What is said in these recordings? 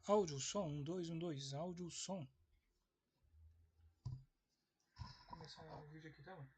Áudio, som, 1, 2, 1, 2, áudio, som. Vou começar o vídeo aqui, tá, mano?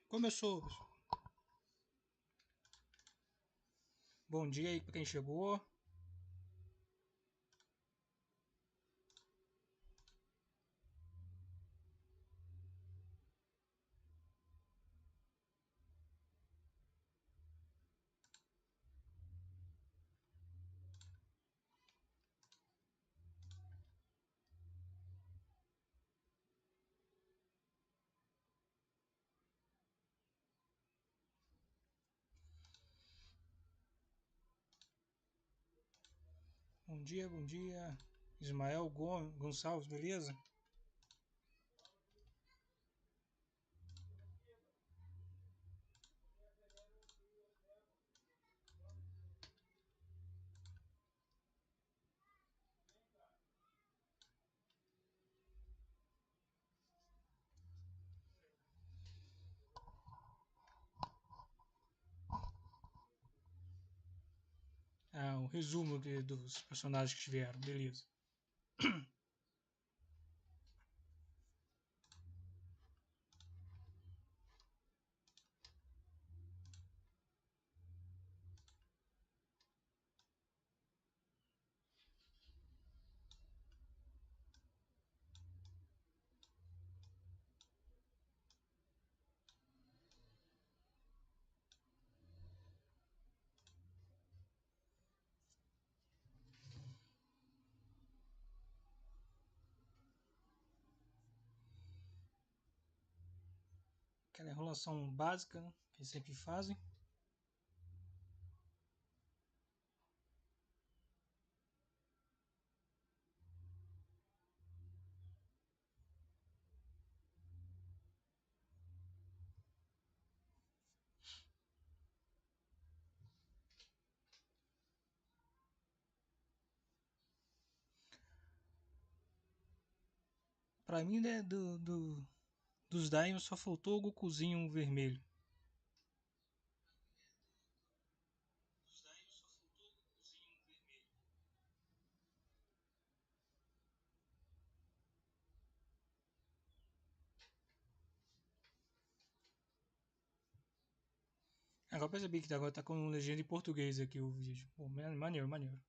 Começou, pessoal. Bom dia aí pra quem chegou. Bom dia, bom dia. Ismael Gonçalves, beleza? Ah, o resumo dos personagens que tiveram, beleza. Aquela enrolação básica, né, que eles sempre fazem. Pra mim, né, dos Daimons só faltou o Gokuzinho vermelho. Agora percebi que agora tá com legenda em português aqui o vídeo. Pô, maneiro, maneiro.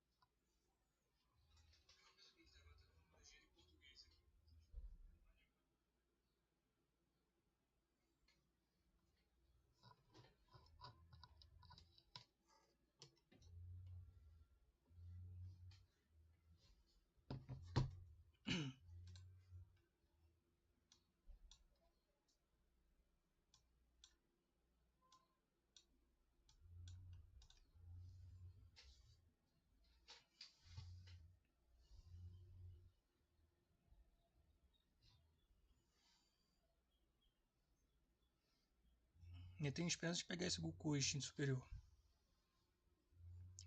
Eu tenho esperança de pegar esse Goku instinto superior.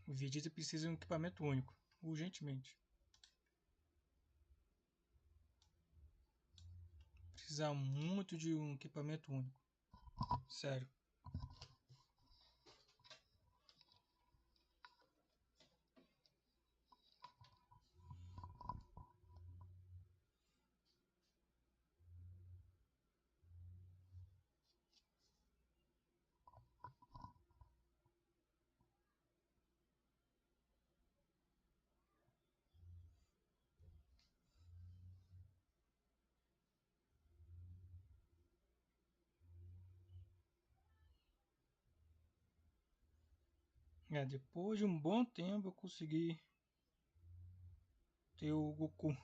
O Vegeta precisa de um equipamento único, urgentemente. Precisa muito de um equipamento único. Sério. Depois de um bom tempo eu consegui ter o Goku.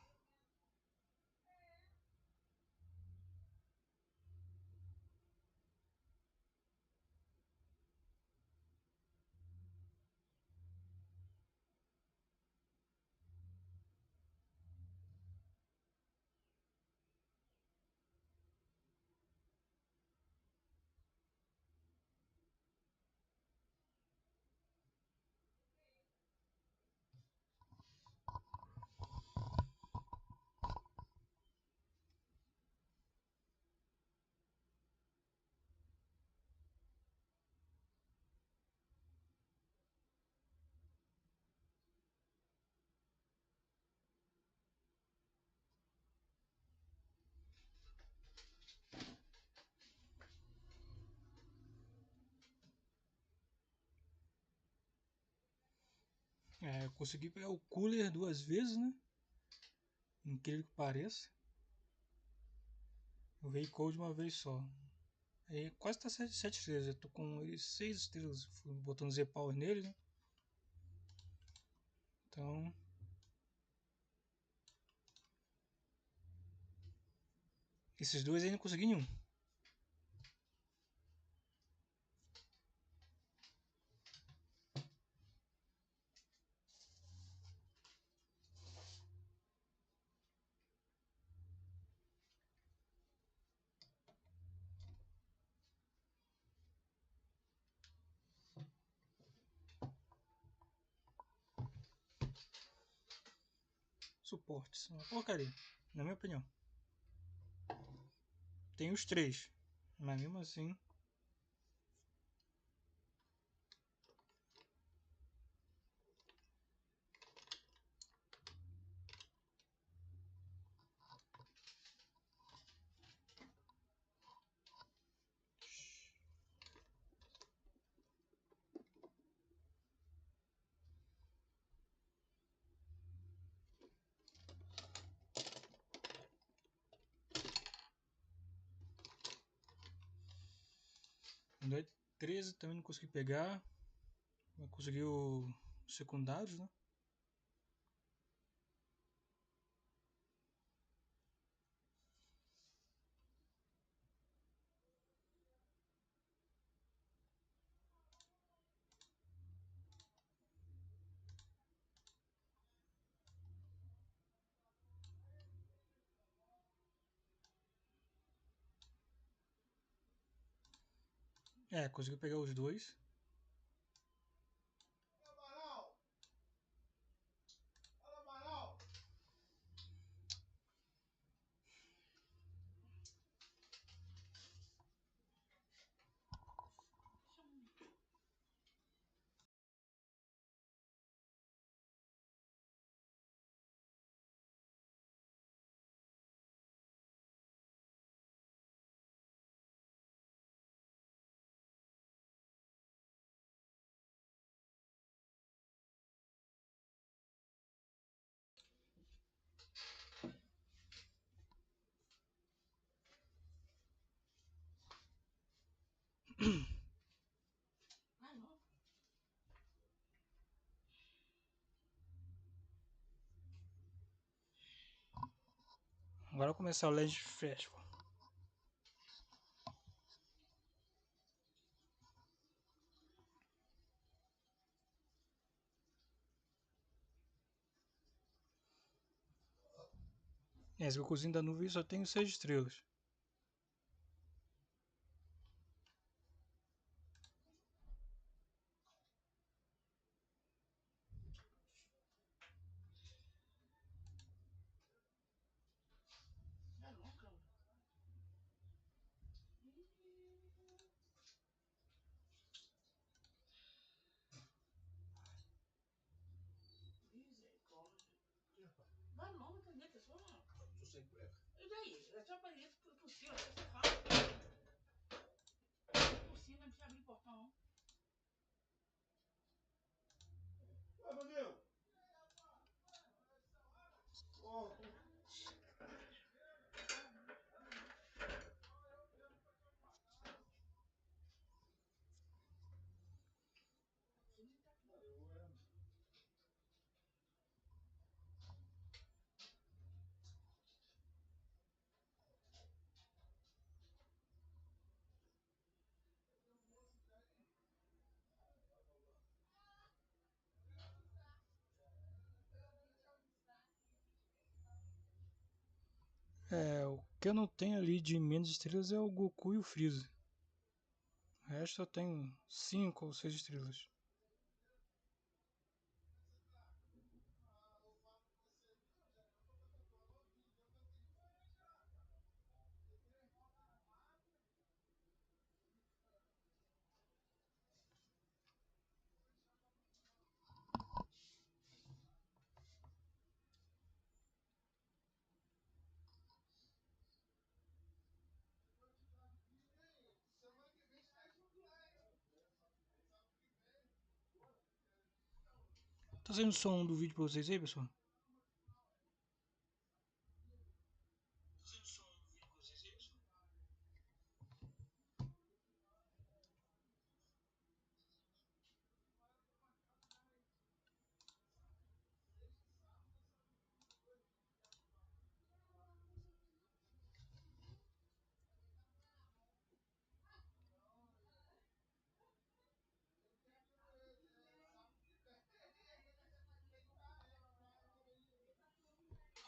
Eu consegui pegar o cooler 2 vezes, né? Incrível que pareça. Eu rei cold uma vez só. Aí quase tá 7 estrelas. Eu tô com ele 6 estrelas. Fui botando Z-Power nele, né? Então. Esses dois aí não consegui nenhum. Suportes. Uma porcaria. Na minha opinião. Tem os 3. Mas mesmo assim. No 13 também não consegui pegar. Não consegui os secundários, né? Consegui pegar os dois. Agora vai começar o LED Festival. Esse Gokuzinho da nuvem só tem 6 estrelas. Vai não, não caneta, só uma. Tô sem cueca. E daí? É só pra isso, por cima, você fala. Por cima, não precisa abrir o portão, não. Vai, Rodrigo! Oh, O que eu não tenho ali de menos estrelas é o Goku e o Freeza. O resto eu tenho 5 ou 6 estrelas. Tá saindo som do vídeo pra vocês aí, pessoal?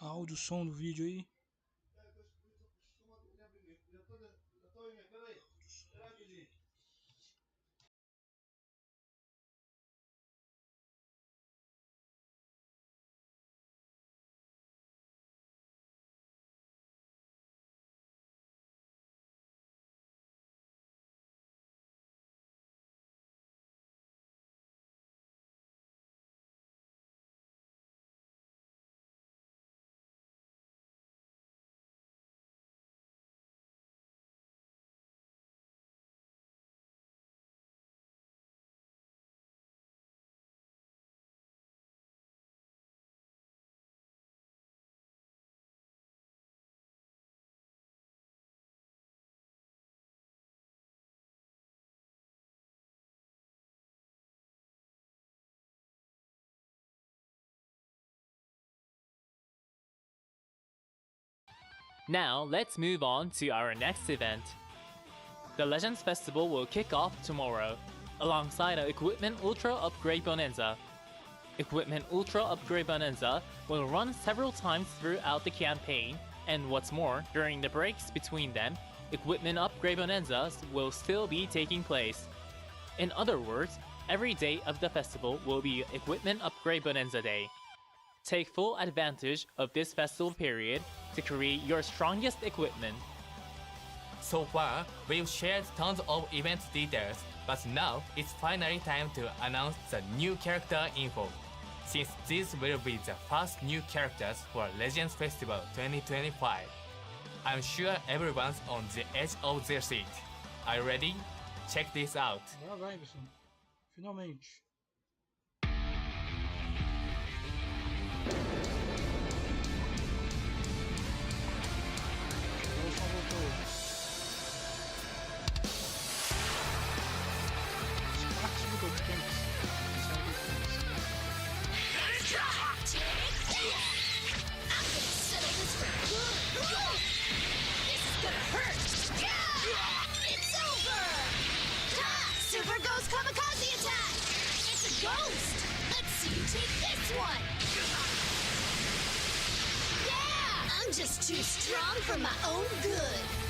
Áudio, som do vídeo aí. Now let's move on to our next event. The Legends Festival will kick off tomorrow, alongside an Equipment Ultra Upgrade Bonanza. Equipment Ultra Upgrade Bonanza will run several times throughout the campaign, and what's more, during the breaks between them, Equipment Upgrade Bonanzas will still be taking place. In other words, every day of the festival will be Equipment Upgrade Bonanza Day. Take full advantage of this festival period to create your strongest equipment. So far, we've shared tons of event details, but now it's finally time to announce the new character info. Since these will be the first new characters for Legends Festival 2025, I'm sure everyone's on the edge of their seat. Are you ready? Check this out. Agora vai, pessoal. Finalmente. Agora o som voltou. Sparks mudou de tanques. Salve, Super Ghost Kamikaze attack! It's a ghost! Let's see you take this one! Yeah! I'm just too strong for my own good!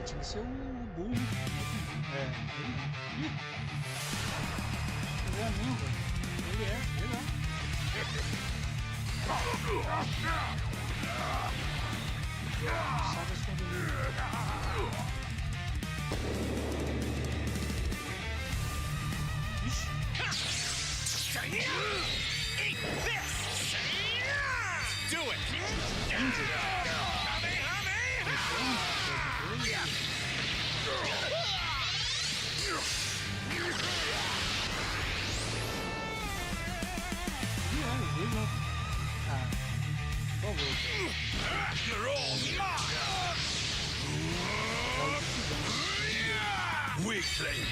tinha que ser o burro. Ele é mesmo, velho. Ele é, legal. Sabe as coisas dele. Eat this! Do it! Por favor. You're all mine! Weakling!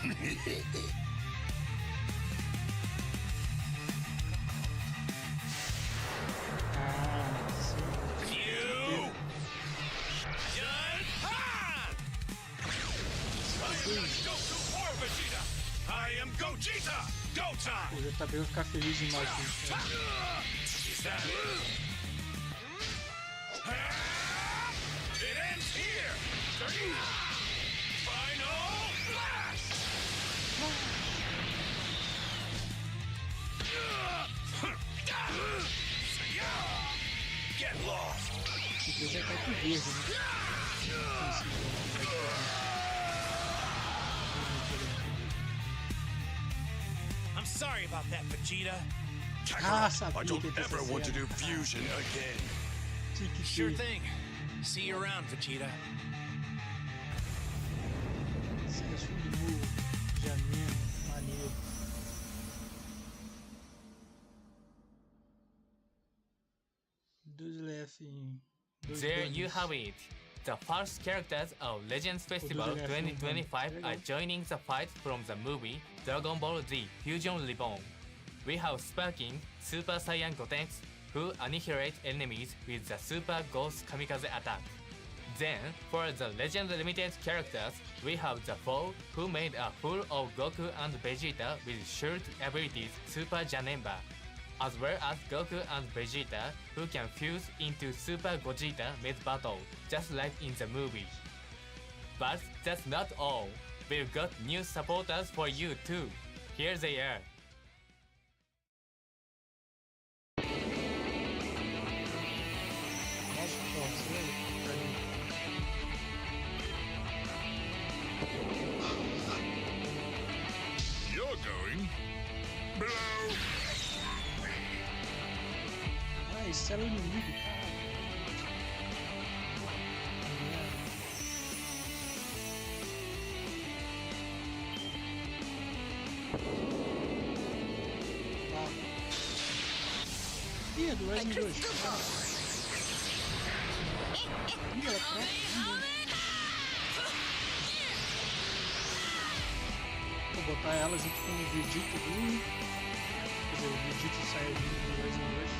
Ah, sim. You done? Ha! I am Goku or Vegeta. I am Gogeta. Go time. O JB vai ficar feliz demais com isso. Is that it? It ends here. Final blast. Get lost. Esse já tá aqui verde, né? I'm sorry about that, Vegeta. Ah, sabia I don't que ia ter ever essa want to cena. do fusion again. Tinha que Sure ter. thing. See you around, Vegeta. Esse resumo novo, de anime, maneiro. Dois LF em... dois There banners. you have it. The first characters of Legends Festival 2025 are joining the fight from the movie Dragon Ball Z Fusion Reborn. We have Sparking, Super Saiyan Gotenks, who annihilate enemies with the Super Ghost Kamikaze attack. Then, for the Legend Limited characters, we have the four who made a fool of Goku and Vegeta with shield abilities Super Janemba, as well as Goku and Vegeta who can fuse into Super Gogeta mid-battle, just like in the movie. But that's not all. We've got new supporters for you too. Here they are. Nossa, força, velho. Pra mim. You're going below. Ah, esse era o inimigo. Ah. Ih, é do Resident 2. Ih, ela tá. Vou botar ela junto com o Vegeta do... Quer dizer, o Vegeta saiu do Resident 2.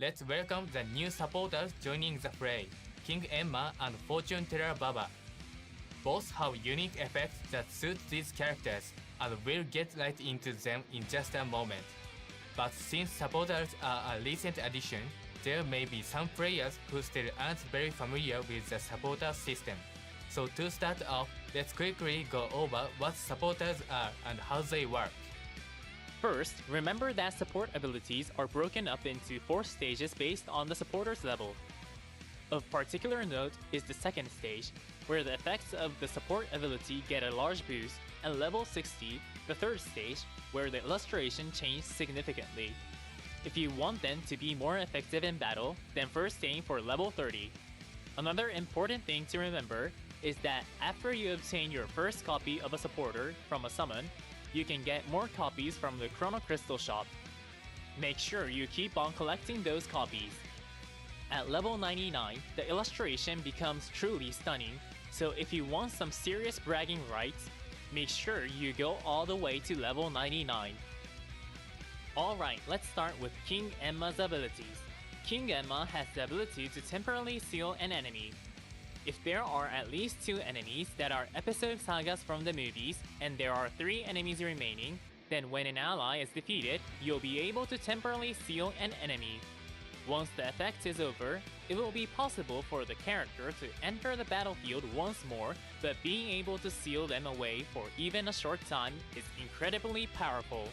Let's welcome the new supporters joining the fray, King Emma and Fortune Teller Baba. Both have unique effects that suit these characters, and we'll get right into them in just a moment. But since supporters are a recent addition, there may be some players who still aren't very familiar with the supporter system. So to start off, let's quickly go over what supporters are and how they work. First, remember that support abilities are broken up into 4 stages based on the supporter's level. Of particular note is the second stage, where the effects of the support ability get a large boost, and level 60, the third stage, where the illustration changes significantly. If you want them to be more effective in battle, then first aim for level 30. Another important thing to remember is that after you obtain your first copy of a supporter from a summon, you can get more copies from the Chrono Crystal shop. Make sure you keep on collecting those copies. At level 99, the illustration becomes truly stunning, so if you want some serious bragging rights, make sure you go all the way to level 99. Alright, let's start with King Emma's abilities. King Emma has the ability to temporarily seal an enemy. If there are at least 2 enemies that are episode sagas from the movies, and there are 3 enemies remaining, then when an ally is defeated, you'll be able to temporarily seal an enemy. Once the effect is over, it will be possible for the character to enter the battlefield once more, but being able to seal them away for even a short time is incredibly powerful.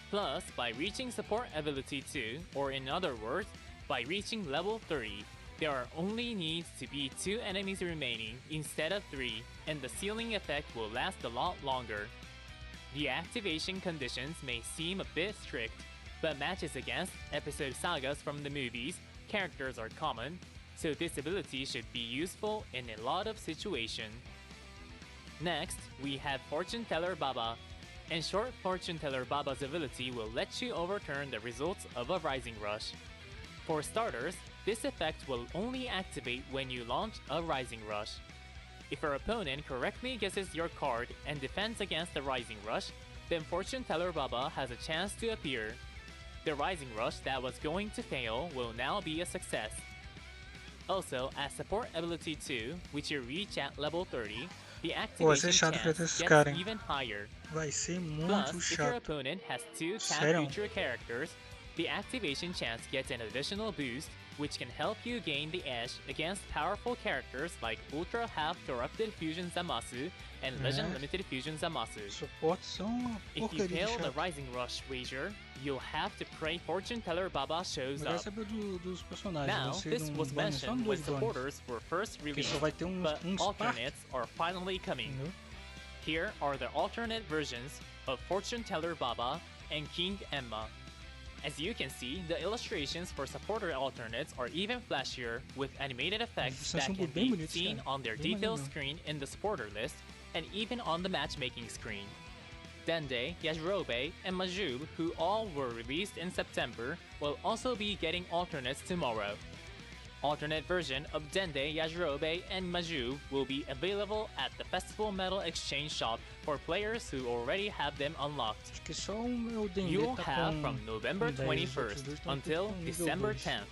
Plus, by reaching support ability 2, or in other words, by reaching level 30, there only needs to be 2 enemies remaining instead of 3, and the sealing effect will last a lot longer. The activation conditions may seem a bit strict, but matches against episode sagas from the movies, characters are common, so this ability should be useful in a lot of situations. Next, we have Fortune Teller Baba. In short, Fortune Teller Baba's ability will let you overturn the results of a Rising Rush. For starters, This effect will only activate when you launch a Rising Rush. If your opponent correctly guesses your card and defends against the Rising Rush, then Fortune Teller Baba has a chance to appear. The Rising Rush that was going to fail will now be a success. Also, as Support Ability 2, which you reach at level 30, the activation chato pra chance esses gets caras, hein? even higher. Vai ser muito Plus, if your chato. opponent has 2 tap Sério? future characters, the activation chance gets an additional boost, which can help you gain the edge against powerful characters like Ultra Half Corrupted Fusion Zamasu and Legend Limited Fusion Zamasu. Suportes são uma If you porcaria de fail the chato. Rising Rush wager, you'll have to pray Fortune Teller Baba shows Melhor up. saber dos personagens. Now, Você this não was vai só mentioned no when 2 dones. supporters were first Porque released, só vai ter but uns alternates are finally coming. Entendeu? Here are the alternate versions of Fortune Teller Baba and King Emma. As you can see, the illustrations for supporter alternates are even flashier, with animated effects that can be seen on their details screen in the supporter list, and even on the matchmaking screen. Dende, Yajirobe, and Majub, who all were released in September, will also be getting alternates tomorrow. Alternate version of Dende, Yajirobe, and Majub will be available at the Festival Metal Exchange Shop for players who already have them unlocked. Acho que só o meu Dendê You'll tá have com from November 10, os outros 21st dois tão until tudo com nível December 2. 10th.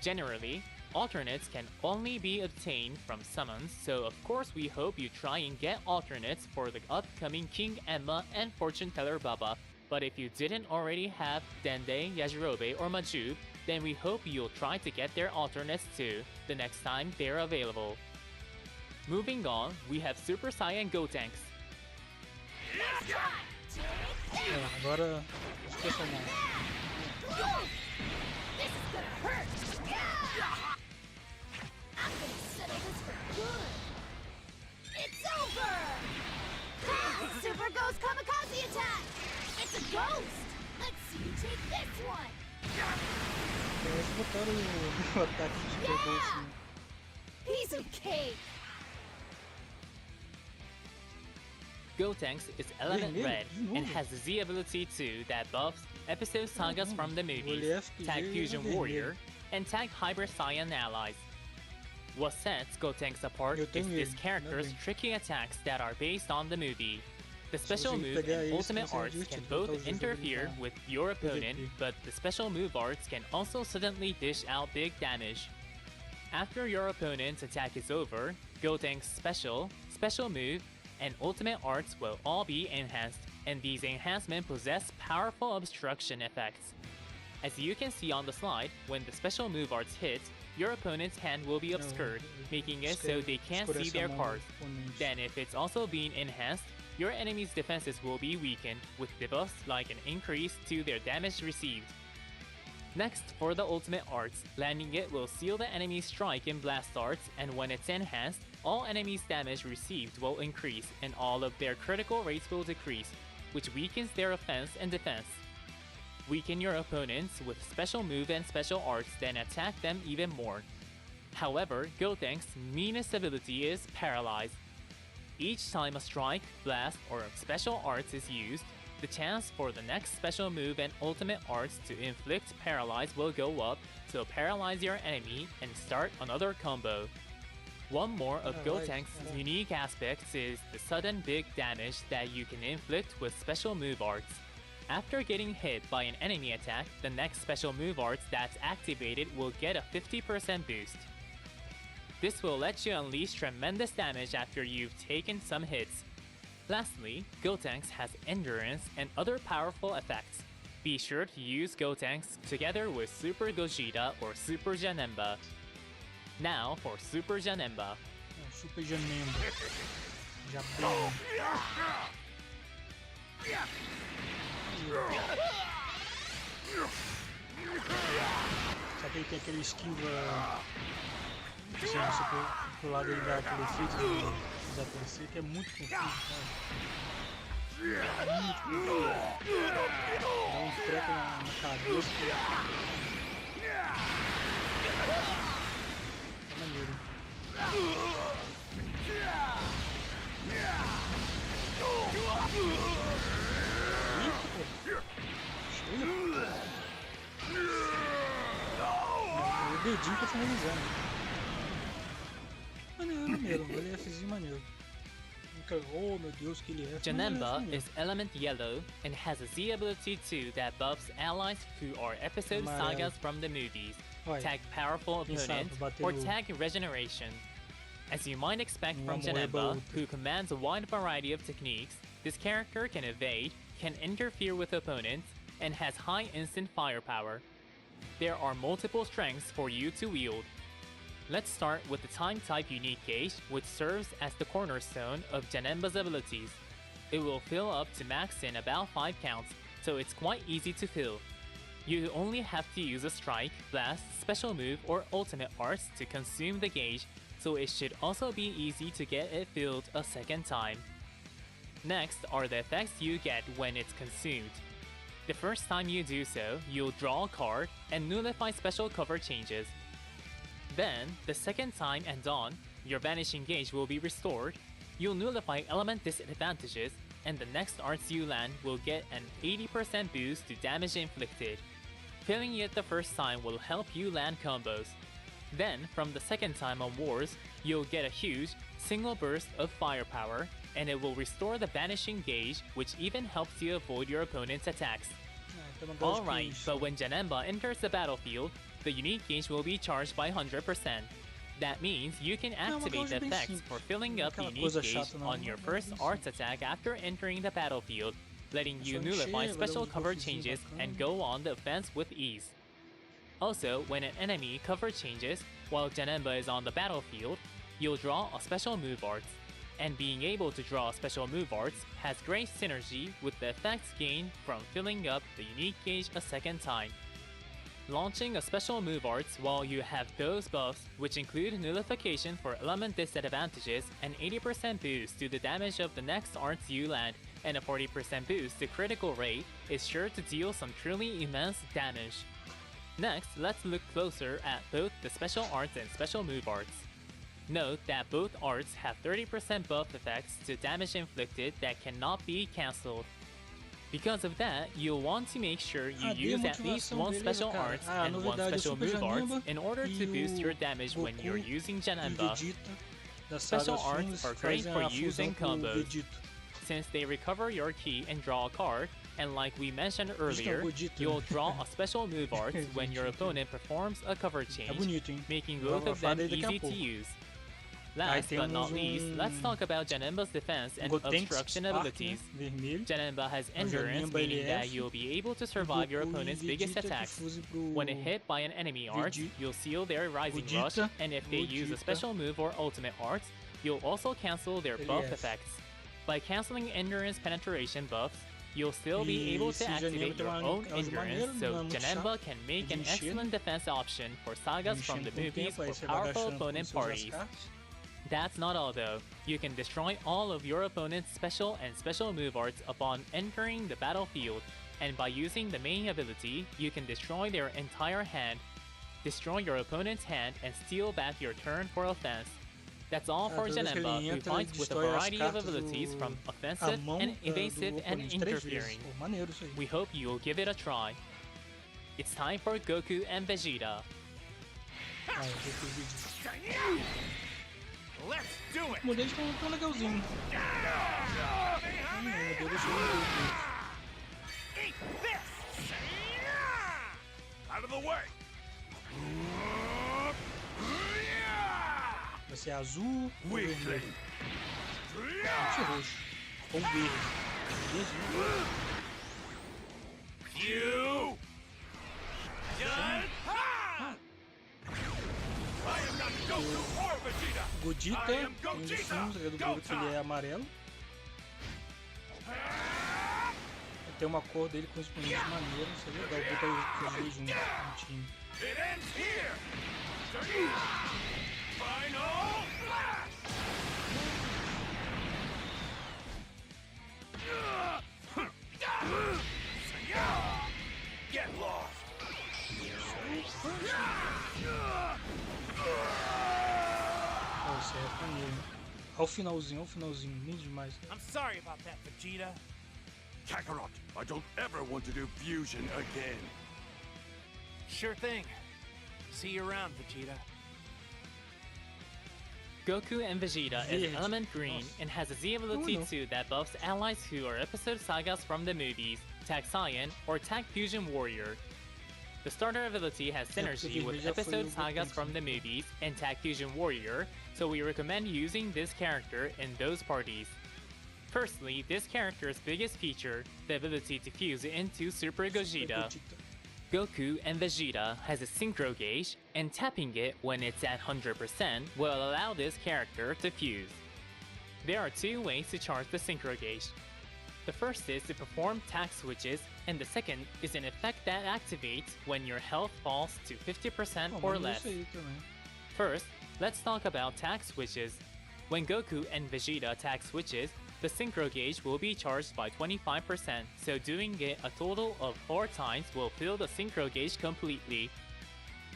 Generally, alternates can only be obtained from summons, so of course we hope you try and get alternates for the upcoming King Emma and Fortune Teller Baba, but if you didn't already have Dende, Yajirobe, or Majub, then we hope you'll try to get their alternates too, the next time they're available. Moving on, we have Super Saiyan Gotenks. Agora os personagens. This is gonna hurt! I'm gonna settle this for good! It's over! Super Ghost Kamikaze Attack! It's a ghost! Let's see you take this one! Eles botaram o ataque de Super Ghost, né? Piece of cake! Gotenks is Element Vermelho, Red de novo? and has the Z ability 2 that buffs episode sagas from the movies, olhei FPG Tag e Fusion era vermelho. Warrior, and Tag Hyper Saiyan allies. What sets Gotenks apart Eu is tenho this ele, character's ainda bem. tricky attacks that are based on the movie. The special você move pegar and esse, ultimate vai ser arts can divertido, botar os both dois interfere pra with your opponent, PVP. but the special move arts can also suddenly dish out big damage. After your opponent's attack is over, Gotenks' special move, and ultimate arts will all be enhanced, and these enhancements possess powerful obstruction effects. As you can see on the slide, when the special move arts hit, your opponent's hand will be obscured, making it so they can't see their cards. Then if it's also being enhanced, your enemy's defenses will be weakened, with debuffs like an increase to their damage received. Next, for the ultimate arts, landing it will seal the enemy's strike in blast arts, and when it's enhanced, all enemies' damage received will increase and all of their critical rates will decrease, which weakens their offense and defense. Weaken your opponents with special move and special arts, then attack them even more. However, Gotenks' meanest ability is Paralyze. Each time a strike, blast, or special arts is used, the chance for the next special move and ultimate arts to inflict Paralyze will go up, so paralyze your enemy and start another combo. One more of Gotenks' unique aspects is the sudden big damage that you can inflict with special move arts. After getting hit by an enemy attack, the next special move arts that's activated will get a 50% boost. This will let you unleash tremendous damage after you've taken some hits. Lastly, Gotenks has endurance and other powerful effects. Be sure to use Gotenks together with Super Gogeta or Super Janemba. Now for Super Janemba. Super Janemba. Jabão. Sabe que ele tem aquele esquiva. Se você pro lado ele dá aquele efeito da PC que é muito confuso, cara. É muito confuso. Dá um treco na cabeça. É maneiro. dedinho pra finalizar, né? Maneiro, LFzinho maneiro. Oh meu Deus, que ele é. Janemba is element yellow and has a Z ability too that buffs allies who are episode Amarelo. sagas from the movies, Olha, tag powerful quem sabe opponents, bater or no- tag regeneration. As you might expect from Vamos morrer Janemba, outro. who commands a wide variety of techniques, this character can evade, can interfere with opponents, and has high instant firepower. There are multiple strengths for you to wield. Let's start with the time type unique gauge, which serves as the cornerstone of Janemba's abilities. It will fill up to max in about 5 counts, so it's quite easy to fill. You only have to use a strike, blast, special move, or ultimate arts to consume the gauge, so it should also be easy to get it filled a second time. Next are the effects you get when it's consumed. The first time you do so, you'll draw a card and nullify special cover changes. Then, the second time and on, your vanishing gauge will be restored, you'll nullify element disadvantages, and the next arts you land will get an 80% boost to damage inflicted. Filling it the first time will help you land combos. Then, from the second time on wars, you'll get a huge, single burst of firepower, and it will restore the vanishing gauge, which even helps you avoid your opponent's attacks. então não gosto de Alright, gauge. but when Janemba enters the battlefield, the unique gauge will be charged by 100%. That means you can activate the gauge bem effects simples. for filling up the Aquela unique coisa gauge chata, não. on your Uma first gauge bem arts attack after entering the battlefield, letting you só nullify encher, special vai dar uns cover buffzinhos changes and bacanas. go on the offense with ease. Also, when an enemy cover changes while Janemba is on the battlefield, you'll draw a special move art. And being able to draw special move arts has great synergy with the effects gained from filling up the unique gauge a second time. Launching a special move arts while you have those buffs, which include nullification for element disadvantages, an 80% boost to the damage of the next arts you land, and a 40% boost to critical rate, is sure to deal some truly immense damage. Next, let's look closer at both the special arts and special move arts. Note that both arts have 30% buff effects to damage inflicted that cannot be cancelled. Because of that, you'll want to make sure you use at least motivação, one beleza, special cara. arts A and one novidade é special Super move arts Janemba in order to e boost o your damage when you're Goku using e Janemba. Vegeta da Special saga arts filmes are great fazem for a using fusão com o combos. Vegeta. Since they recover your key and draw a card, and like we mentioned earlier, Vegeta. you'll draw a special move art when your opponent performs a cover É change, bonito, hein? making Eu both vou of falar them dele daqui a easy to pouco. use. Last but not temos least, let's talk about Janemba's defense and Gotenks obstruction Spark, abilities. né? Vermelho. Janemba has O endurance, Janemba, meaning ele é that F, you'll be able to survive your Goku e opponent's biggest Vegeta que attacks. fusem pro When hit by an enemy art, Vegeta- you'll seal their rising rush, Vegeta- and if they use a Vegeta. special move or ultimate art, you'll also cancel their Ele buff é F. effects. By canceling endurance penetration buffs, you'll still be E able to esse activate Janemba your tem own uma endurance, maneira, so não é muito Janemba chato, can make de an encher. excellent defense option for sagas from the Enchendo com o movies tempo, aí or você vai powerful gastando opponent com seus parties. descartes. That's not all though. You can destroy all of your opponent's special and special move arts upon entering the battlefield, and by using the main ability, you can destroy their entire hand, destroy your opponent's hand, and steal back your turn for offense. That's all for toda vez que Janemba, ele who entra, fights with a destrói as variety of cartas abilities do- from a offensive mão and do evasive and oponente 3 vezes. interfering. Pô, maneiro isso aí. We hope you'll give it a try. It's time for Goku and Vegeta. Ah, eu vou pro vídeo. Let's do it. O modelo tá tão legalzinho. O modelo deixou eu Eat this. Out of the way. Vai ser azul ou Weakling. vermelho? Pode ser roxo. Ou verde. Verde, né? You done? I am not Goku or Vegeta. Godita, I am um dos Gogeta. filmes, é do Go Boruto, que ele é amarelo. Tem uma cor dele com expoentes maneiros, isso é legal, botar os dois juntos no time. It ends here. Final flash. Get lost. Ó, isso é maneiro. Ao finalzinho, lindo demais. I'm sorry about that, Vegeta. Kakarot, I don't ever want to do fusion again. Sure thing. See you around, Vegeta. Goku and Vegeta is Verde. element green Nossa. and has a Z ability não. too that buffs allies who are episode sagas from the movies, Tag Saiyan, or Tag Fusion Warrior. The starter ability has synergy porque with já foi episode o sagas Goku, from the então. movies and Tag Fusion Warrior, so we recommend using this character in those parties. Firstly, this character's biggest feature, the ability to fuse into Super Gogeta. Goku and Vegeta has a synchro gauge, and tapping it when it's at 100% will allow this character to fuse. There are two ways to charge the synchro gauge. The first is to perform tag switches, and the second is an effect that activates when your health falls to 50% Pô, or mas less. isso aí também. First, let's talk about tag switches. When Goku and Vegeta tag switches, the synchro gauge will be charged by 25%, so doing it a total of 4 times will fill the synchro gauge completely.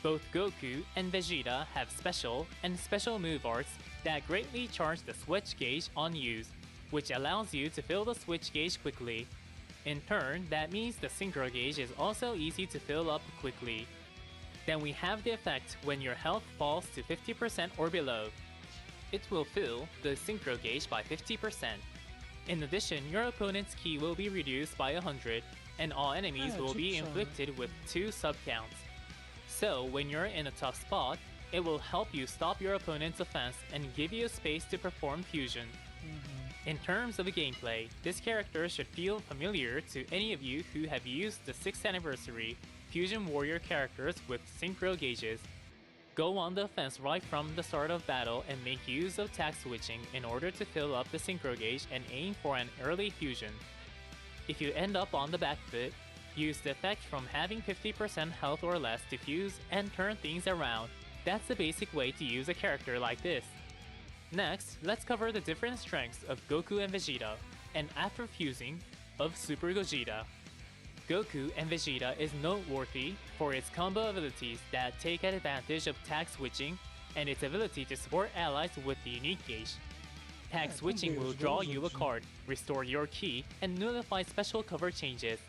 Both Goku and Vegeta have special and special move arts that greatly charge the switch gauge on use, which allows you to fill the switch gauge quickly. In turn, that means the synchro gauge is also easy to fill up quickly. Then we have the effect when your health falls to 50% or below. It will fill the synchro gauge by 50%. In addition, your opponent's ki will be reduced by 100, and all enemies will be tipo, inflicted with 2 sub-counts. So, when you're in a tough spot, it will help you stop your opponent's offense and give you space to perform fusion. In terms of the gameplay, this character should feel familiar to any of you who have used the 6th anniversary Fusion Warrior characters with synchro gauges. Go on the offense right from the start of battle and make use of tag switching in order to fill up the synchro gauge and aim for an early fusion. If you end up on the back foot, use the effect from having 50% health or less to fuse and turn things around. That's the basic way to use a character like this. Next, let's cover the different strengths of Goku and Vegeta, and after fusing, of Super Gogeta. Goku and Vegeta is noteworthy for its combo abilities that take advantage of tag switching and its ability to support allies with the unique gauge. Tag switching will draw you a card, restore your ki, and nullify special cover changes.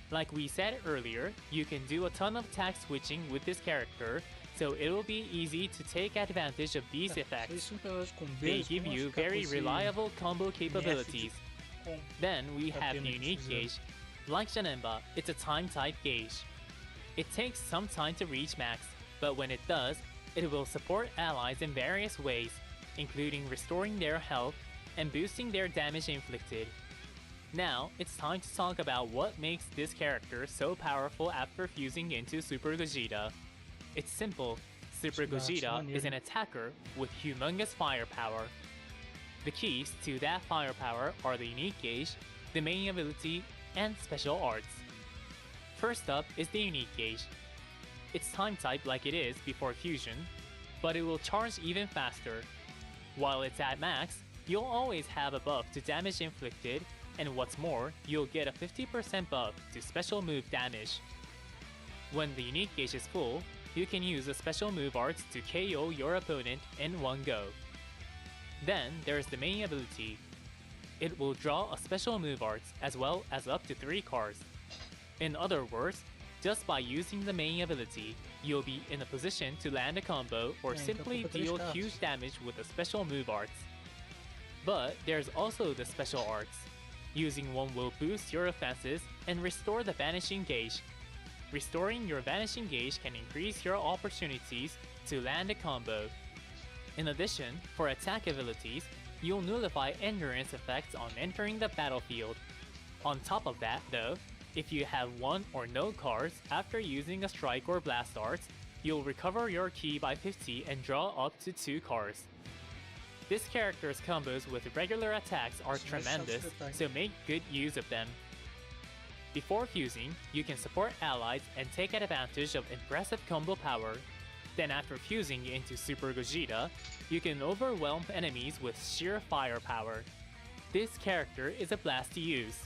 Like we said earlier, you can do a ton of tag switching with this character, so it will be easy to take advantage of these effects. Eles são pelas com They dedos, give como you acho que very fosse reliable combo capabilities. com- Then we have the Apenas unique precisando. gauge. Like Janemba, it's a time type gauge. It takes some time to reach max, but when it does, it will support allies in various ways, including restoring their health and boosting their damage inflicted. Now, it's time to talk about what makes this character so powerful after fusing into Super Gogeta. It's simple. Super Gogeta is an attacker with humongous firepower. The keys to that firepower are the unique gauge, the main ability, and special arts. First up is the unique gauge. It's time type like it is before fusion, but it will charge even faster. While it's at max, you'll always have a buff to damage inflicted, and what's more, you'll get a 50% buff to special move damage. When the unique gauge is full, you can use the special move arts to KO your opponent in one go. Then there's the main ability. It will draw a special move arts as well as up to 3 cards. In other words, just by using the main ability, you'll be in a position to land a combo or simply deal huge damage with the special move arts. But there's also the special arts. Using one will boost your offenses and restore the vanishing gauge. Restoring your vanishing gauge can increase your opportunities to land a combo. In addition, for attack abilities, you'll nullify endurance effects on entering the battlefield. On top of that, though, if you have 1 or no cards after using a strike or blast arts, you'll recover your ki by 50 and draw up to 2 cards. This character's combos with regular attacks are tremendous, so make good use of them. Before fusing, you can support allies and take advantage of impressive combo power. Then after fusing into Super Gogeta, you can overwhelm enemies with sheer firepower. This character is a blast to use.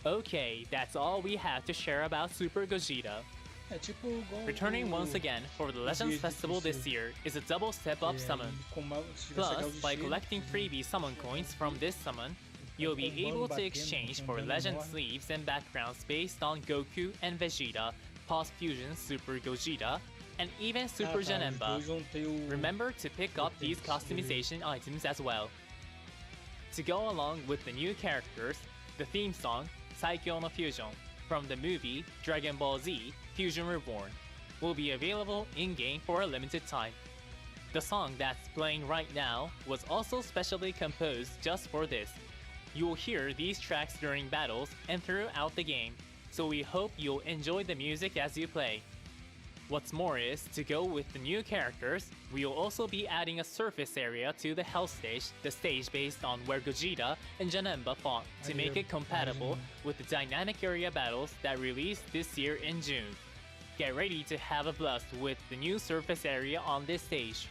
Okay, that's all we have to share about Super Gogeta. É tipo igual Returning o- once again for the Legends Festival this year is a double step-up summon. Se tivesse Plus, aquela by de collecting freebie summon coins from this summon, you'll be able to exchange for legend sleeves and backgrounds based on Goku and Vegeta Post Fusion Super Gogeta, and even Super Os Janemba. dois vão ter o... Remember to pick up these customization items as well. To go along with the new characters, the theme song, Saikyo no Fusion, from the movie Dragon Ball Z Fusion Reborn, will be available in-game for a limited time. The song that's playing right now was also specially composed just for this. You will hear these tracks during battles and throughout the game, so we hope you'll enjoy the music as you play. What's more is, to go with the new characters, we will also be adding a surface area to the Hell stage, the stage based on where Gogeta and Janemba fought, to make it compatible with the dynamic area battles that released this year in June. Get ready to have a blast with the new surface area on this stage.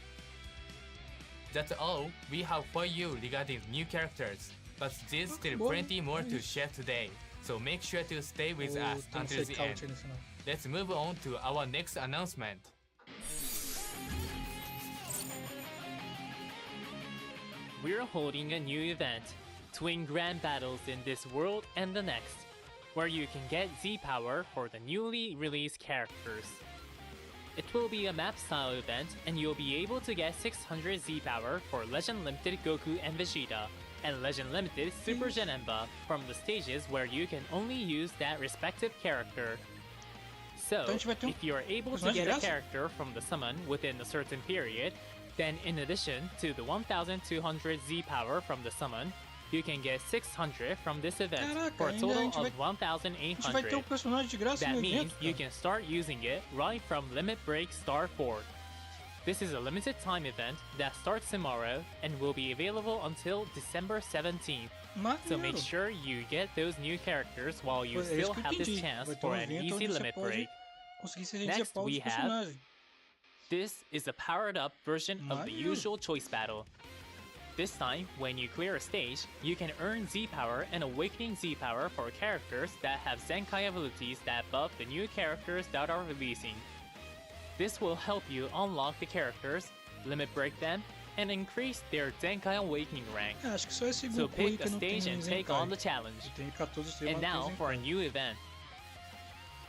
That's all we have for you regarding new characters, but there's still plenty more to share today, so make sure to stay with us Tem um until the fake-out end. no final. Let's move on to our next announcement. We're holding a new event, Twin Grand Battles in this world and the next, where you can get Z-Power for the newly released characters. It will be a map-style event, and you'll be able to get 600 Z-Power for Legend Limited Goku and Vegeta, and Legend Limited Super Janemba from the stages where you can only use that respective character. So, Então a gente vai ter if you are able to personagem de get a graça? character from the summon within a certain period, then in addition to the 1200 Z-Power from the summon, you can get 600 from this event Caraca, for a ainda total a gente of vai- A gente vai ter 1800. personagem de graça That no means evento, you cara. can start using it right from Limit Break Star 4. This is a limited time event that starts tomorrow and will be available until December 17th. So make Maneiro. sure you get those new characters while you É isso still que eu have this entendi. chance Vai ter for an evento easy onde você limit pode break. conseguir se Next, pau we de have- personagem. This is a powered up version of the Maneiro. usual choice battle. This time, when you clear a stage, you can earn Z-Power and Awakening Z-Power for characters that have Zenkai abilities that buff the new characters that are releasing. This will help you unlock the characters, limit break them, and increase their Zenkai Awakening rank. É, acho que só esse So Goku aí pick que a não tem stage and take Zenkai. on the challenge. Tem 14 estrelas, And mas now tem for a Zenkai. new event.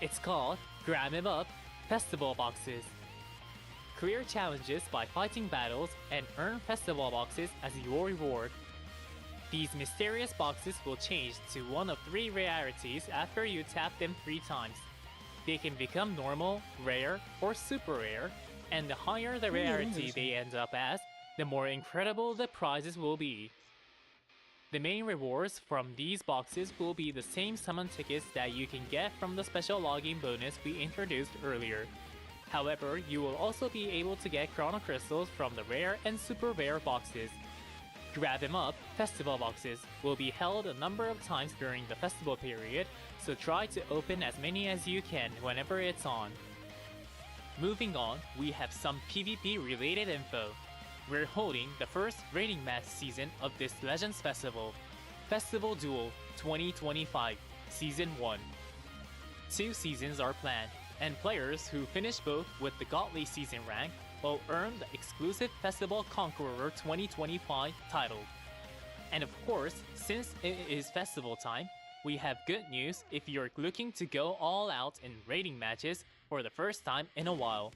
It's called Grab 'em Up Festival Boxes. Clear challenges by fighting battles and earn festival boxes as your reward. These mysterious boxes will change to one of 3 rarities after you tap them 3 times. They can become normal, rare, or super rare, and the higher the rarity they end up as, the more incredible the prizes will be. The main rewards from these boxes will be the same summon tickets that you can get from the special login bonus we introduced earlier. However, you will also be able to get Chrono Crystals from the rare and super rare boxes. Grab 'em Up Festival Boxes will be held a number of times during the festival period, so try to open as many as you can whenever it's on. Moving on, we have some PvP related info. We're holding the first rating match season of this Legends Festival, Festival Duel 2025, Season 1. 2 seasons are planned, and players who finish both with the Godly Season rank will earn the exclusive Festival Conqueror 2025 title. And of course, since it is festival time, we have good news if you're looking to go all out in rating matches for the first time in a while.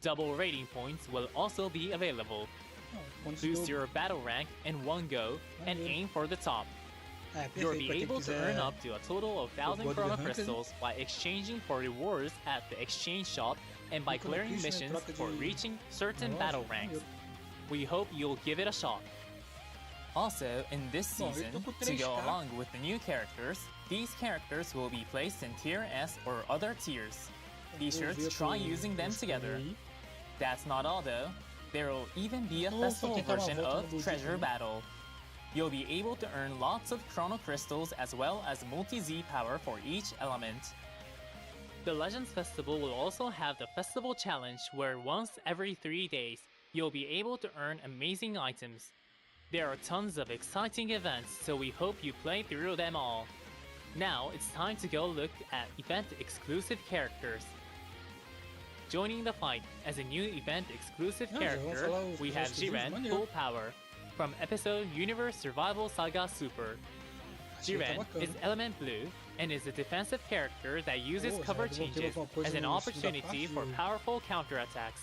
Double rating points will also be available. Não, quando Boost se your battle rank in one go and Maneiro. aim for the top. É, You'll perfeito, be pra quem able to quiser- earn up to a total of 1000 God Chrono of the Hunter. Crystals by exchanging for rewards at the exchange shop and by Coloca no clearing Christian, missions troca de- for reaching certain Nossa, battle ranks. maneiro. We hope you'll give it a shot. Also, in this Bom, eu season, tô com to go 3K. along with the new characters, these characters will be placed in Tier S or other tiers. Be Vou sure ver to try pro- using them pro together. aí. That's not all though. There will even be a Vou festival tentar uma version volta of no Treasure Gogeta. Battle. You'll be able to earn lots of Chrono Crystals as well as multi-Z power for each element. The Legends Festival will also have the Festival Challenge where once every 3 days, you'll be able to earn amazing items. There are tons of exciting events, so we hope you play through them all. Now it's time to go look at event exclusive characters. Joining the fight as a new event exclusive Ah, já vamos character, falar os we have exclusivos, Jiren maneiro. Full Power from episode Universe Survival Saga Super. Achei que tá Jiren bacana. is Element Blue, and is a defensive character that uses Oh, cover já desbloqueou changes alguma coisa as an no segunda opportunity parte, for ou- powerful counterattacks.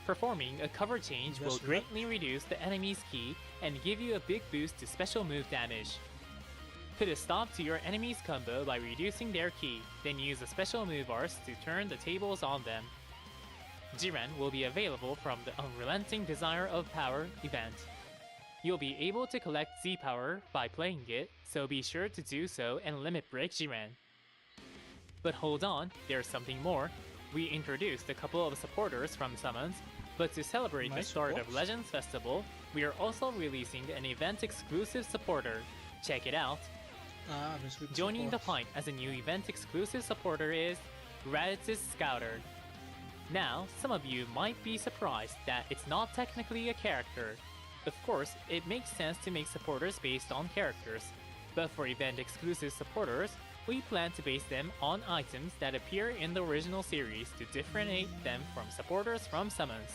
Performing a cover change will That's right. greatly reduce the enemy's ki and give you a big boost to special move damage. Put a stop to your enemy's combo by reducing their ki, then use a special move arts to turn the tables on them. Jiren will be available from the Unrelenting Desire of Power event. You'll be able to collect Z power by playing it, so be sure to do so and limit break Jiren. But hold on, there's something more. We introduced a couple of supporters from summons, but to celebrate the Nice start of supports. Legends Festival, we are also releasing an event-exclusive supporter. Check it out. Ah, vê se eu Joining the suporte. fight as a new event-exclusive supporter is Raditz Scouter. Now, some of you might be surprised that it's not technically a character. Of course, it makes sense to make supporters based on characters, but for event-exclusive supporters, we plan to base them on items that appear in the original series to differentiate them from supporters from summons.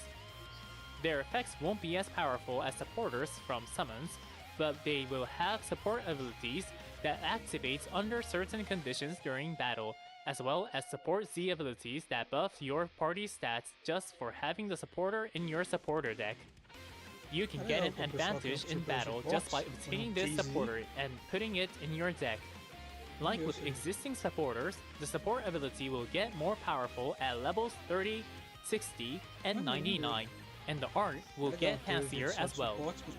Their effects won't be as powerful as supporters from summons, but they will have support abilities that activates under certain conditions during battle, as well as support Z abilities that buff your party stats just for having the supporter in your supporter deck. You can get an Legal pro pessoal que advantage não in precisa battle de just by suporte, obtaining this KZ. supporter and putting it in your deck. Like Eu with sei. existing supporters, the support ability will get more powerful at levels 30, 60, and Ah, 99, and the art will Legal get ter fancier só as well. suportes com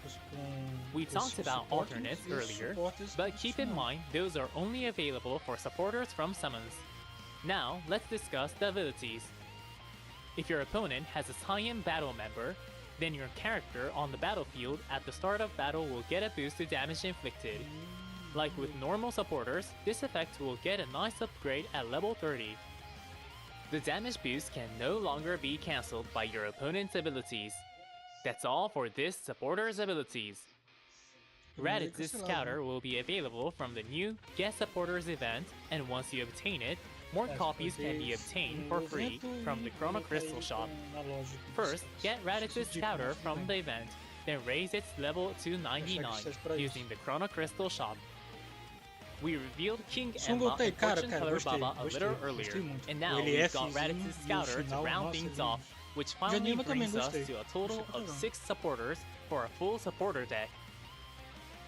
We os talked about suportes alternates e os earlier, suportes but keep in não. mind those are only available for supporters from summons. Now, let's discuss the abilities. If your opponent has a Saiyan battle member, then your character on the battlefield at the start of battle will get a boost to damage inflicted. Like with normal supporters, this effect will get a nice upgrade at level 30. The damage boost can no longer be cancelled by your opponent's abilities. That's all for this supporter's abilities. Raditz's Scouter will be available from the new Get Supporters event, and once you obtain it, more copies can be obtained for free from the Chrono Crystal shop. First, get Raditz's Scouter from the event, then raise its level to 99 using the Chrono Crystal shop. We revealed King Só Emma gostei, and cara, Fortune cara, Color gostei, Baba a gostei, little gostei earlier, muito. and now O we've LF got Raditz's e o Scouter to final, round nossa, things ele- off, which De finally anime eu também brings us gostei. to a total Gostei pra of caramba. 6 supporters for a full supporter deck.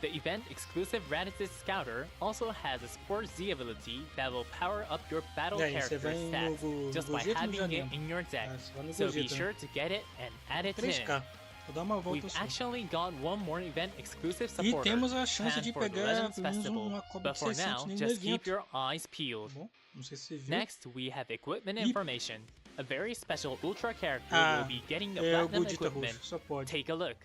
The event-exclusive Raditz's Scouter also has a Support Z ability that will power up your battle E aí, você character vai no stats just by Gogeta ou no having it Janema? in your deck, Ah, você vai no so be Gogeta, né? sure to get it and add it in. 3K. Vou dar uma volta We've só. actually got one more event-exclusive E supporter temos a chance planned de for the pegar Legends pelo menos Festival, uma cobra but de for 600 now, nem no just keep evento. your eyes Tá peeled. bom? Não sei se você viu. Next, we have equipment Yep. information. A very special Ultra character Ah, will be getting the é o platinum Gogeta equipment. roxo, só pode. Take a look.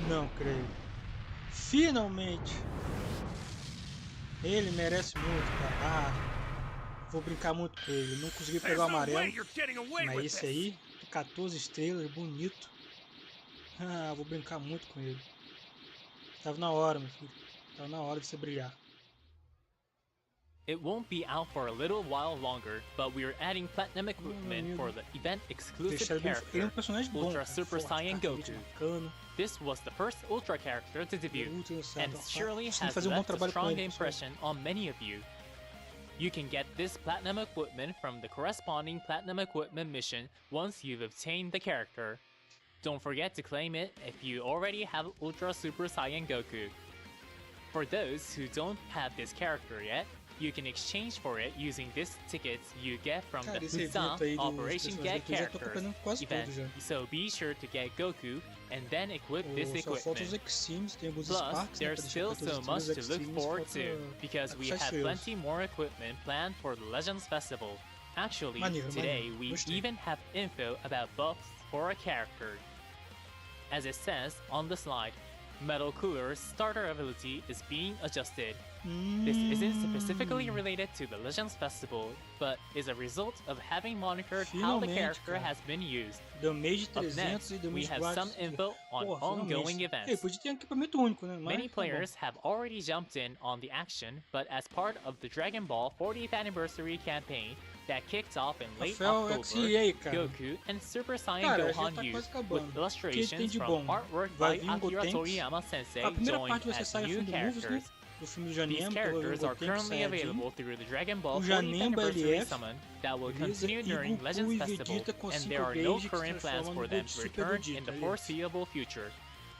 Não creio. Finalmente! Ele merece muito, cara. Ah, vou brincar muito com ele. Não consegui There's pegar o no way amarelo, you're getting away mas with esse this. aí, 14 estrelas, bonito. Ah, vou brincar muito com ele. Tava na hora, meu filho. Tava na hora de você brilhar. It won't be out for a little while longer, but we're adding platinum equipment amigo. for the event exclusive Deixar ele bem. Ele é um character. personagem bom. Ultra cara, Super forte, Saiyan característica Goku. bacana. This was the first Ultra character to debut, Ultra and engraçado. surely Você tem que has fazer bom left a trabalho com strong ele, pessoal. impression on many of you. You can get this platinum equipment from the corresponding platinum equipment mission once you've obtained the character. Don't forget to claim it if you already have Ultra Super Saiyan Goku. For those who don't have this character yet, you can exchange for it using these tickets you get from Cara, the esse evento aí Huza dos Operation personagens Get que eu já tô Characters comprando quase event, todos já. so be sure to get Goku and then equip this Só falta os equipment. Extremes, tem alguns Plus, Sparks, né, there's pra still deixar so 14 much to estrelas, look Extremes, forward falta to, because we puxar have estrelas. plenty more equipment planned for the Legends Festival. Actually, Maneiro, today maneiro. we Gostei. even have info about buffs for a character. As it says on the slide, Metal Cooler's starter ability is being adjusted. This isn't specifically related to the Legends Festival, but is a result of having monitored how the Finalmente, character cara. has been used. Deu mês de Up 300 next, e deu we mês de have guardas. some info on Porra, ongoing finalmente. events. Ei, podia ter um equipamento único, né? Mas Many tá bom. players have already jumped in on the action, but as part of the Dragon Ball 40th anniversary campaign that kicked off in late Rafael, October, e aí, cara? Goku and Super Saiyan Cara, já Gohan tá used quase acabando. with O que tem illustrations de from bom? artwork Vai by vir o Akira Gotenks. Toriyama Sensei A primeira joined parte vai ser as Saga new from the Movies, né? characters. Do filme do These Janemba, characters are Gotenks, currently Saiyajin. available through the Dragon Ball O 40th Janemba anniversary LF, summon that will beleza? continue E during Goku Legends e Festival, Vegeta com and 5 there are no beijos que se current plans transformam for no them Goku to Super return Vegeta, in the aliás. foreseeable future.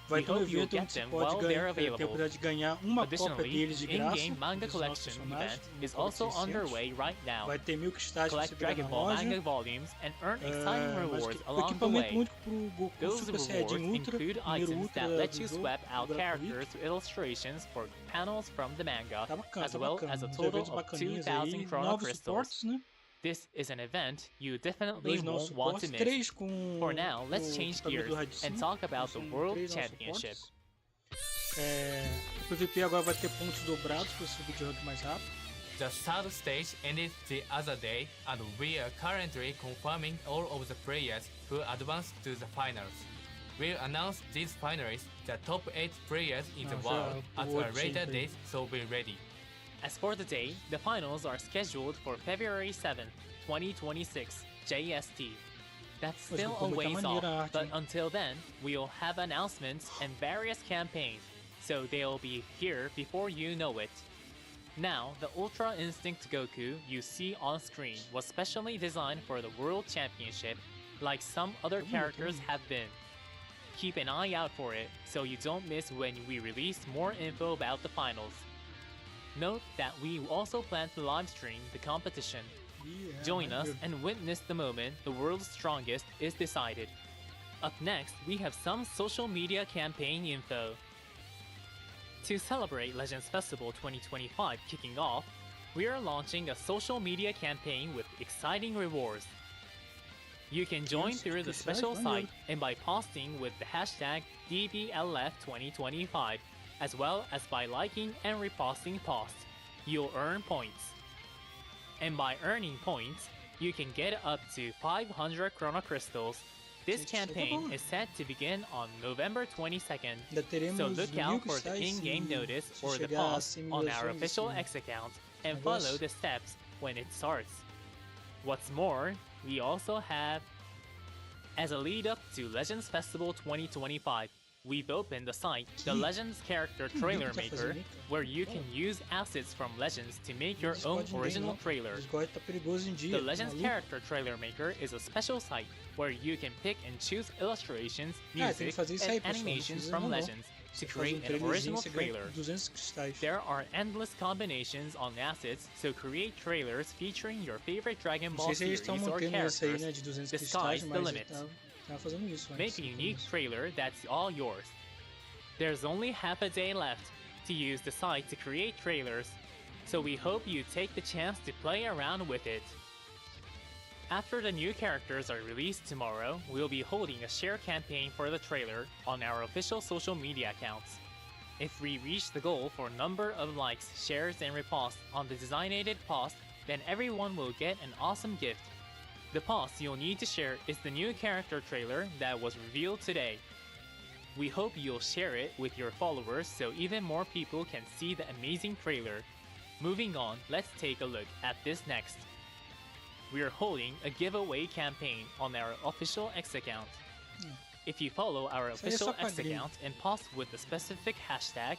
Vai We ter um hope you'll evento get onde você them pode while ganhar, they're ter a available. oportunidade de ganhar uma cópia Additionally, deles de the graça. in-game manga dos nossos collection personagens, event uma is cópia de also 600. underway right now. Vai ter 1000 cristais pra você Collect pegar Dragon na Ball loja. manga volumes and earn exciting Mas rewards o along the equipamento way. único pro Goku Those Super rewards Saiyajin Ultra, include primeiro items Ultra that let do you jogo, swap out do characters to illustrations for panels from the manga, Tá bacana, as tá well bacana. as a Uns total eventos of bacaninhas 2,000 aí, Chrono novos Crystals. suportes, né? This is an event you definitely 2 novos won't want to suportes, miss. 3 com For now, let's o change equipamento gears do Radicin. and talk about the São World 3 novos Championship. suportes. O PVP agora vai ter pontos dobrados para subir de rank mais rápido. The third stage ended the other day, and we are currently confirming all of the players who advanced to the finals. We'll announce these finalists, the top 8 players in the Ah, já, world, o at a World later Champion. date, so be ready. As for the day, the finals are scheduled for February 7th, 2026, JST. That's Mas still ficou a muita ways maneira a off, arte, but hein? until then, we'll have announcements and various campaigns, so they'll be here before you know it. Now, the Ultra Instinct Goku you see on screen was specially designed for the World Championship, like some other characters have been. Keep an eye out for it, so you don't miss when we release more info about the finals. Note that we also plan to livestream the competition. Join us and witness the moment the world's strongest is decided. Up next, we have some social media campaign info. To celebrate Legends Festival 2025 kicking off, we are launching a social media campaign with exciting rewards. You can join through the special site and by posting with the hashtag DBLF2025, as well as by liking and reposting posts. You'll earn points. And by earning points, you can get up to 500 Chrono Crystals. This campaign is set to begin on November 22nd, Ainda teremos so look 1000 out for the cristais in-game se notice or the chegar a post 100 on our milhões official desse X account and negócio. follow the steps when it starts. What's more, we also have, as a lead up to Legends Festival 2025, we've opened the site, the Legends Character Trailer Maker, where you can use assets from Legends to make your own original trailer. Discord tá perigoso em dia. The Legends maluco. Character Trailer Maker is a special site where you can pick and choose illustrations, Ah, tem que music, fazer isso aí, and pessoal. Não animations precisa from não. Legends to Você faz create an trailerzinho, original você ganha trailer. 200 cristais. There are endless combinations on assets, so create trailers featuring your favorite Dragon Não Ball sei se eles series estão or mantendo esse aí, characters. né, de 200 The cristais, sky's the mas limit. tava fazendo isso antes. Make a no unique começo. trailer that's all yours. There's only half a day left to use the site to create trailers, so we hope you take the chance to play around with it. After the new characters are released tomorrow, we'll be holding a share campaign for the trailer on our official social media accounts. If we reach the goal for number of likes, shares, and reposts on the designated post, then everyone will get an awesome gift. The post you'll need to share is the new character trailer that was revealed today. We hope you'll share it with your followers so even more people can see the amazing trailer. Moving on, let's take a look at this next. We are holding a giveaway campaign on our official X account. If you follow our Isso aí é só official pra X gringo. account and post with a specific hashtag,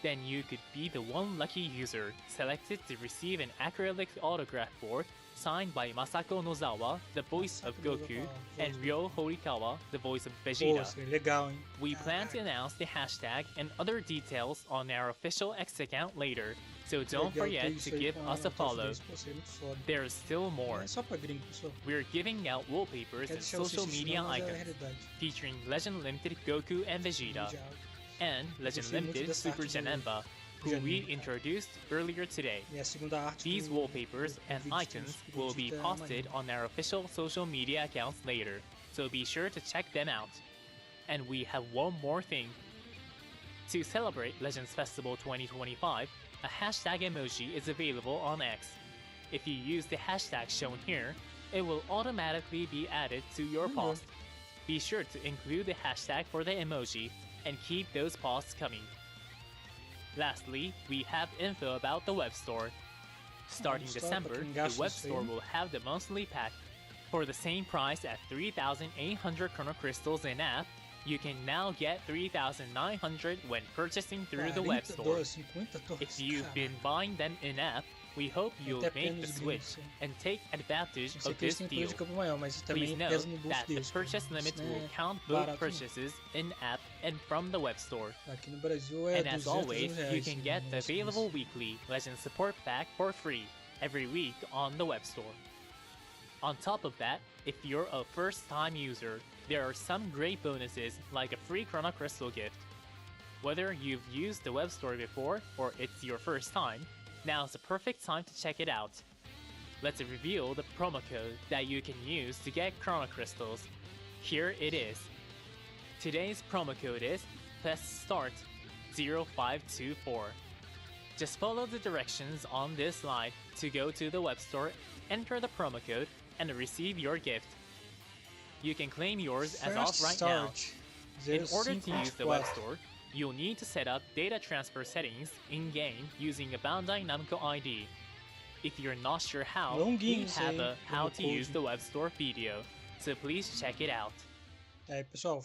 then you could be the one lucky user selected to receive an acrylic autograph board signed by Masako Nozawa, the voice of Masako Goku, Nozawa, and Ryo Horikawa, the voice of Pô, Vegeta. seria legal, hein? We plan to announce the hashtag and other details on our official X account later, so don't Legal ter forget isso to aí give com us a autógrafo follow. deles. Pô, seria muito foda. There's still more. É só pra gringo, pessoal. We're giving out wallpapers Quer and deixar vocês social media mas é a icons realidade. featuring Legend Limited Goku and Vegeta, Mundial. and Legend gostei muito Limited dessa Super arte do Janemba, who Janemba. we introduced earlier today. E a segunda arte These do- wallpapers do and vídeo icons do will be Vegeta é posted maneiro. on our official social media accounts later, so be sure to check them out. And we have one more thing. To celebrate Legends Festival 2025, a hashtag emoji is available on X. If you use the hashtag shown here, it will automatically be added to your post. Be sure to include the hashtag for the emoji and keep those posts coming. Lastly, we have info about the web store. Starting December, the web store will have the monthly pack. For the same price at 3,800 Chrono Crystals in-app, you can now get 3,900 when purchasing through the web store. If you've been buying them in-app, we hope you'll make the switch and take advantage of this deal. Please note that the purchase limit will count both purchases in-app and from the web store. And as always, you can get the available weekly Legend Support Pack for free every week on the web store. On top of that, if you're a first-time user, there are some great bonuses like a free Chrono Crystal gift. Whether you've used the web store before or it's your first time, now's the perfect time to check it out. Let's reveal the promo code that you can use to get Chrono Crystals. Here it is. Today's promo code is FestStart0524. Just follow the directions on this slide to go to the web store, enter the promo code, and receive your gift. You can claim yours as of right now. In order to use the web store, you'll need to set up data transfer settings in-game using a Bandai Namco ID. If you're not sure how, we have a how to use the web store video, so please check it out. That's all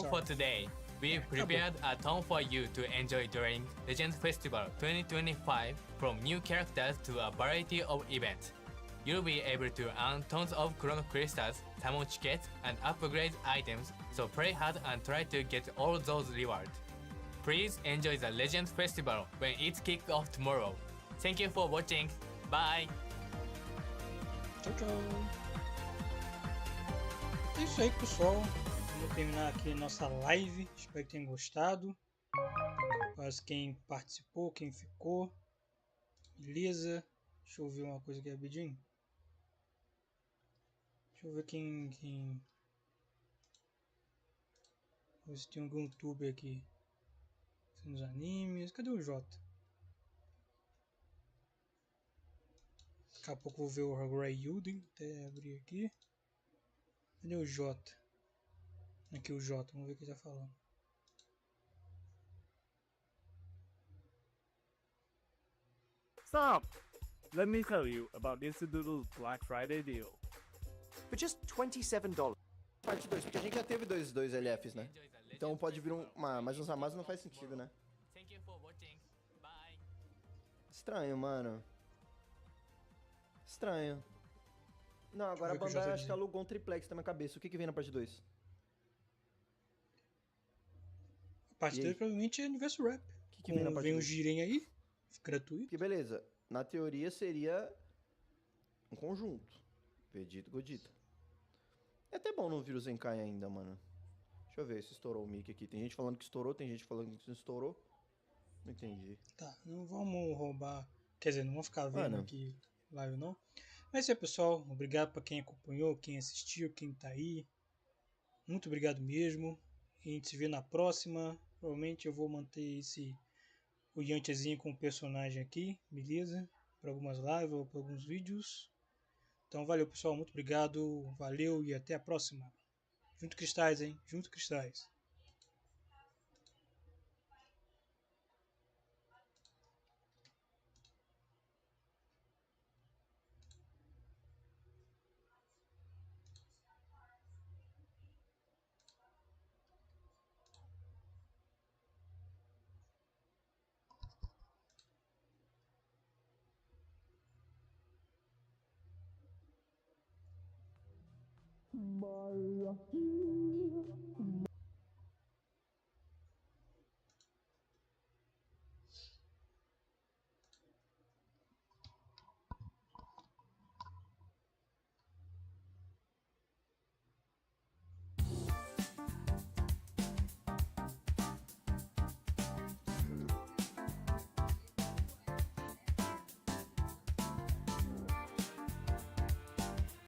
for today. We've prepared a ton for you to enjoy during Legends Festival 2025, from new characters to a variety of events. You'll be able to earn tons of Chrono Crystals, summon tickets, and upgrade items, so play hard and try to get all those rewards. Please enjoy the Legends Festival when it kicks off tomorrow. Thank you for watching. Bye! Tchau, tchau. É isso aí, pessoal. Vamos terminar aqui a nossa live. Espero que tenham gostado. Para quem participou, quem ficou. Beleza. Deixa eu ver uma coisa aqui rapidinho. Deixa eu ver quem... Ver se tem algum youtuber aqui. Nos animes. Cadê o Jota? Daqui a pouco eu vou ver o ajude. Até abrir aqui. Cadê o Jota? Aqui o Jota. Vamos ver o que ele tá falando. Stop! Let me tell you about this little Black Friday deal. For just $27. Parte 2, porque a gente já teve dois LFs, né? Então pode vir mas uns a mais não faz sentido, né? Estranho, mano. Estranho. Não, agora a Bandai acho que alugou um triplex na minha cabeça. O que vem na parte 2? A parte 2 provavelmente é Universo Rap. O que vem na parte 2? Vem um Jiren aí, gratuito. Que beleza. Na teoria seria um conjunto. Vegeta e Godita. É até bom não vir o Zenkai ainda, mano. Deixa eu ver se estourou o mic aqui. Tem gente falando que estourou, tem gente falando que não estourou. Não entendi. Tá, não vamos roubar. Quer dizer, não vamos ficar vendo aqui live não. Mas é isso aí, pessoal. Obrigado para quem acompanhou, quem assistiu, quem tá aí. Muito obrigado mesmo. A gente se vê na próxima. Provavelmente eu vou manter o Yantizinho com o personagem aqui, beleza? Para algumas lives ou para alguns vídeos. Então valeu, pessoal. Muito obrigado. Valeu e até a próxima. Junto Cristais, hein? Junto Cristais. Bora.